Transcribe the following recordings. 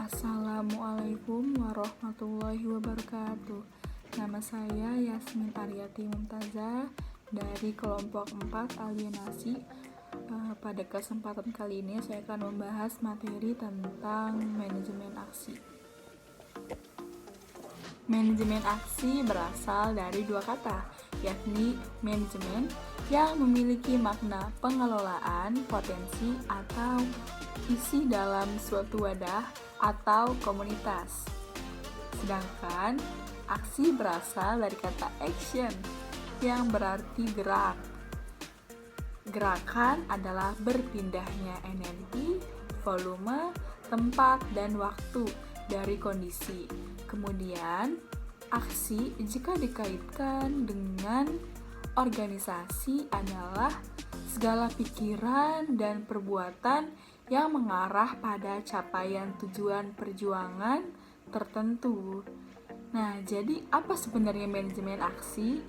Assalamualaikum warahmatullahi wabarakatuh. Nama saya Yasmin Aryati Mumtazah dari kelompok 4 alienasi. Pada kesempatan kali ini saya akan membahas materi tentang manajemen aksi. Manajemen aksi berasal dari dua kata, yakni manajemen yang memiliki makna pengelolaan potensi atau isi dalam suatu wadah atau komunitas. Sedangkan aksi berasal dari kata action yang berarti gerak. Gerakan adalah berpindahnya energi, volume, tempat, dan waktu dari kondisi. Kemudian, aksi jika dikaitkan dengan organisasi adalah segala pikiran dan perbuatan yang mengarah pada capaian tujuan perjuangan tertentu. Nah, jadi apa sebenarnya manajemen aksi?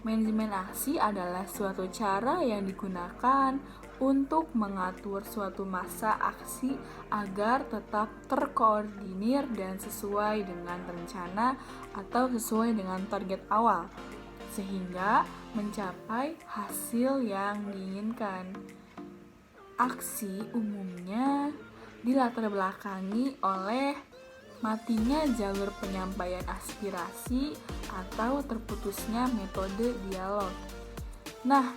Manajemen aksi adalah suatu cara yang digunakan untuk mengatur suatu masa aksi agar tetap terkoordinir dan sesuai dengan rencana atau sesuai dengan target awal, sehingga mencapai hasil yang diinginkan. Aksi umumnya dilatar belakangi oleh matinya jalur penyampaian aspirasi atau terputusnya metode dialog. Nah,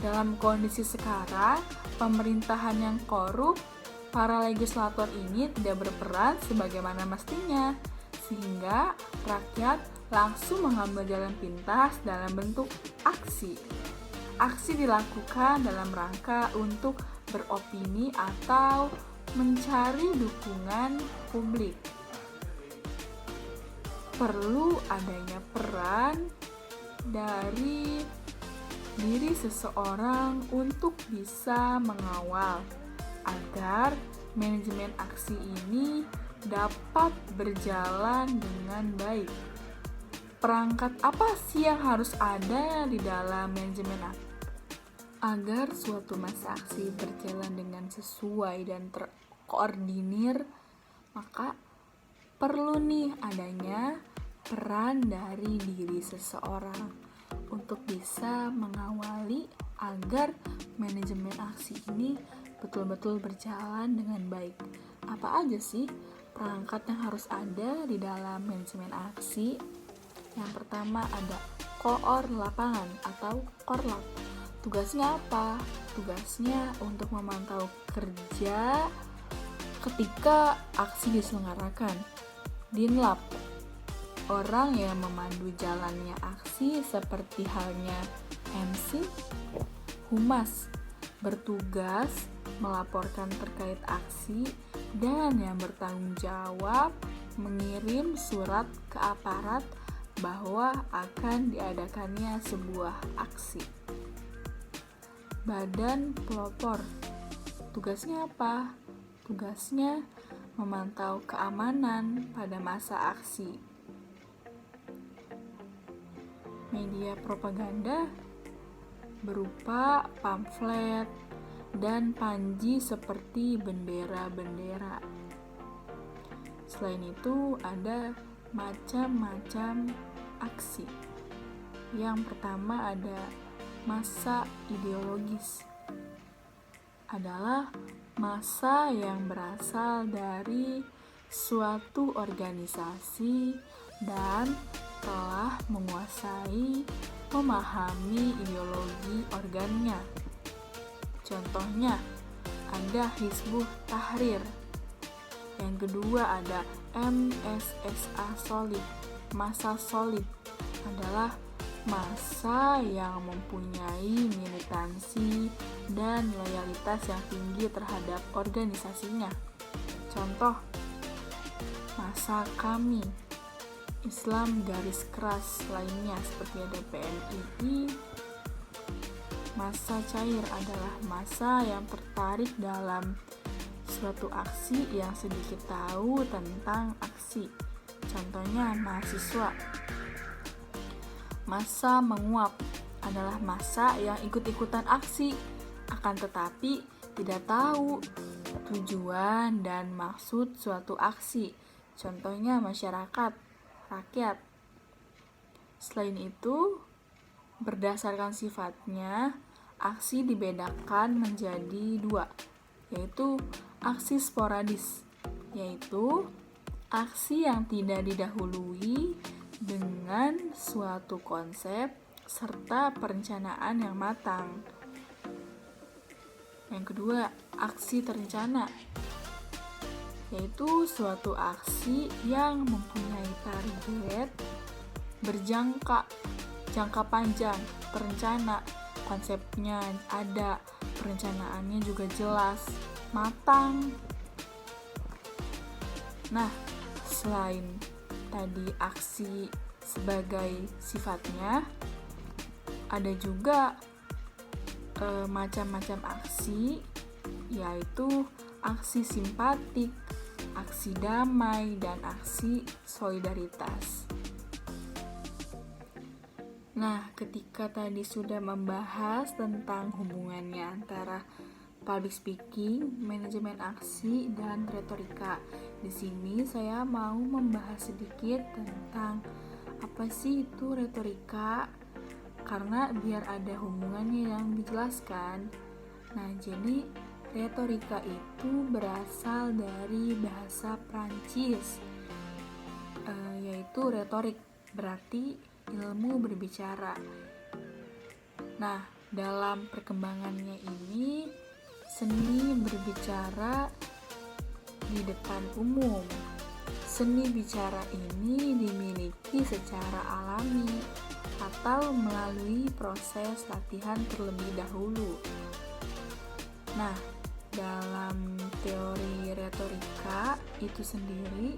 dalam kondisi sekarang, pemerintahan yang korup, para legislator ini tidak berperan sebagaimana mestinya, sehingga rakyat langsung mengambil jalan pintas dalam bentuk aksi. Aksi dilakukan dalam rangka untuk beropini atau mencari dukungan publik. Perlu adanya peran dari diri seseorang untuk bisa mengawal agar manajemen aksi ini dapat berjalan dengan baik. Perangkat apa sih yang harus ada di dalam manajemen aksi? Agar suatu masa aksi berjalan dengan sesuai dan terkoordinir, maka perlu nih adanya peran dari diri seseorang untuk bisa mengawali agar manajemen aksi ini betul-betul berjalan dengan baik. Apa aja sih perangkat yang harus ada di dalam manajemen aksi? Yang pertama ada koor lapangan atau korlap. Tugasnya apa? Tugasnya untuk memantau kerja ketika aksi diselenggarakan. Dinlap, orang yang memandu jalannya aksi seperti halnya MC. Humas, bertugas melaporkan terkait aksi dan yang bertanggung jawab mengirim surat ke aparat bahwa akan diadakannya sebuah aksi. Badan pelopor, tugasnya apa? Tugasnya memantau keamanan pada masa aksi. Media propaganda berupa pamflet dan panji seperti bendera-bendera. Selain itu ada macam-macam aksi. Yang pertama ada massa ideologis. Adalah massa yang berasal dari suatu organisasi dan telah menguasai, memahami ideologi organnya. Contohnya, ada Hizbut Tahrir. Yang kedua ada MSSA Solid. Massa solid adalah massa yang mempunyai militansi dan loyalitas yang tinggi terhadap organisasinya. Contoh, massa kami, Islam garis keras lainnya seperti ada PNII. Massa cair adalah massa yang tertarik dalam suatu aksi yang sedikit tahu tentang aksi. Contohnya mahasiswa. Massa menguap adalah massa yang ikut-ikutan aksi, akan tetapi tidak tahu tujuan dan maksud suatu aksi. Contohnya masyarakat, rakyat. Selain itu, berdasarkan sifatnya, aksi dibedakan menjadi dua, yaitu aksi sporadis, yaitu aksi yang tidak didahului dengan suatu konsep serta perencanaan yang matang. Yang kedua, aksi terencana, yaitu suatu aksi yang mempunyai target jangka panjang, terencana, konsepnya ada, perencanaannya juga jelas, matang. Nah, selain tadi aksi sebagai sifatnya, ada juga macam-macam aksi, yaitu aksi simpatik, aksi damai, dan aksi solidaritas. Nah, ketika tadi sudah membahas tentang hubungannya antara public speaking, manajemen aksi, dan retorika, di sini saya mau membahas sedikit tentang apa sih itu retorika, karena biar ada hubungannya yang dijelaskan. Nah, jadi retorika itu berasal dari bahasa Prancis, yaitu retorik, berarti ilmu berbicara. Nah, dalam perkembangannya ini, seni berbicara di depan umum. Seni bicara ini dimiliki secara alami atau melalui proses latihan terlebih dahulu. Nah, dalam teori retorika itu sendiri,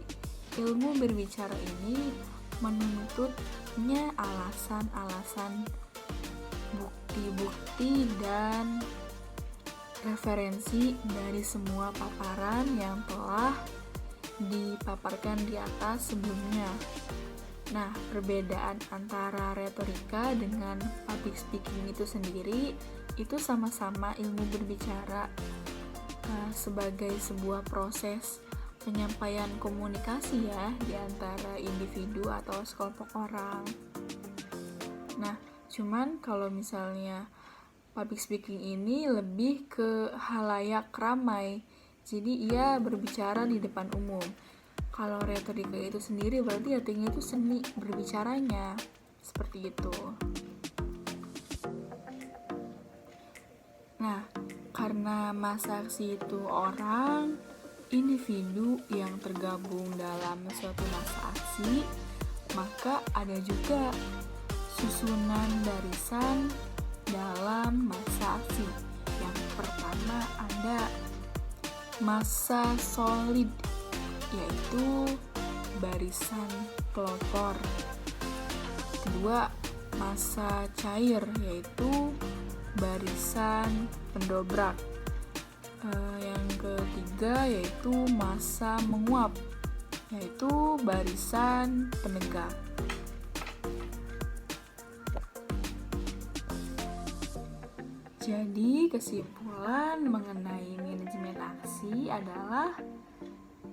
ilmu berbicara ini menuntutnya alasan-alasan, bukti-bukti, dan referensi dari semua paparan yang telah dipaparkan di atas sebelumnya. Nah, perbedaan antara retorika dengan public speaking itu sendiri, itu sama-sama ilmu berbicara sebagai sebuah proses penyampaian komunikasi ya di antara individu atau sekelompok orang. Nah, cuman kalau misalnya public speaking ini lebih ke halayak ramai, jadi ia berbicara di depan umum. Kalau retorika itu sendiri berarti artinya itu seni berbicaranya, seperti itu. Nah, karena masa aksi itu orang, individu yang tergabung dalam suatu masa aksi, maka ada juga susunan barisan dalam masa aksi. Yang pertama ada masa solid, yaitu barisan pelopor. Kedua, masa cair, yaitu barisan pendobrak. Yang ketiga yaitu masa menguap, yaitu barisan penegak. Jadi kesimpulan mengenai manajemen aksi adalah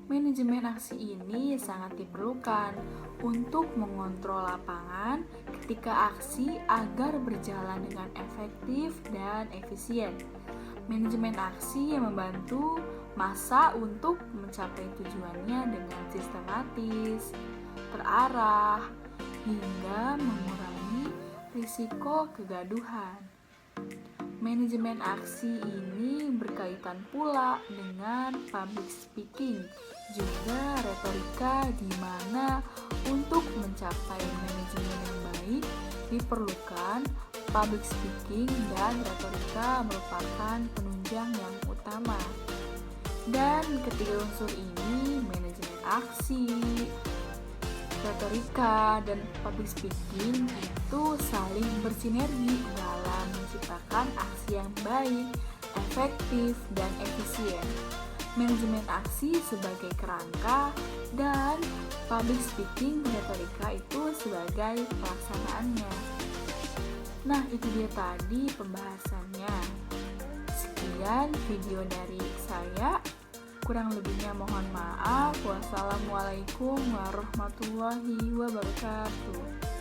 manajemen aksi ini sangat diperlukan untuk mengontrol lapangan ketika aksi agar berjalan dengan efektif dan efisien. Manajemen aksi yang membantu massa untuk mencapai tujuannya dengan sistematis, terarah, hingga mengurangi risiko kegaduhan. Manajemen aksi ini berkaitan pula dengan public speaking, juga retorika, di mana untuk mencapai manajemen yang baik diperlukan public speaking dan retorika merupakan penunjang yang utama. Dan ketiga unsur ini, manajemen aksi, retorika, dan public speaking itu saling bersinergi dalam menciptakan aksi yang baik, efektif, dan efisien. Manajemen aksi sebagai kerangka dan public speaking retorika itu sebagai pelaksanaannya. Nah, itu dia tadi pembahasannya. Sekian video dari saya. Kurang lebihnya mohon maaf. Wassalamualaikum warahmatullahi wabarakatuh.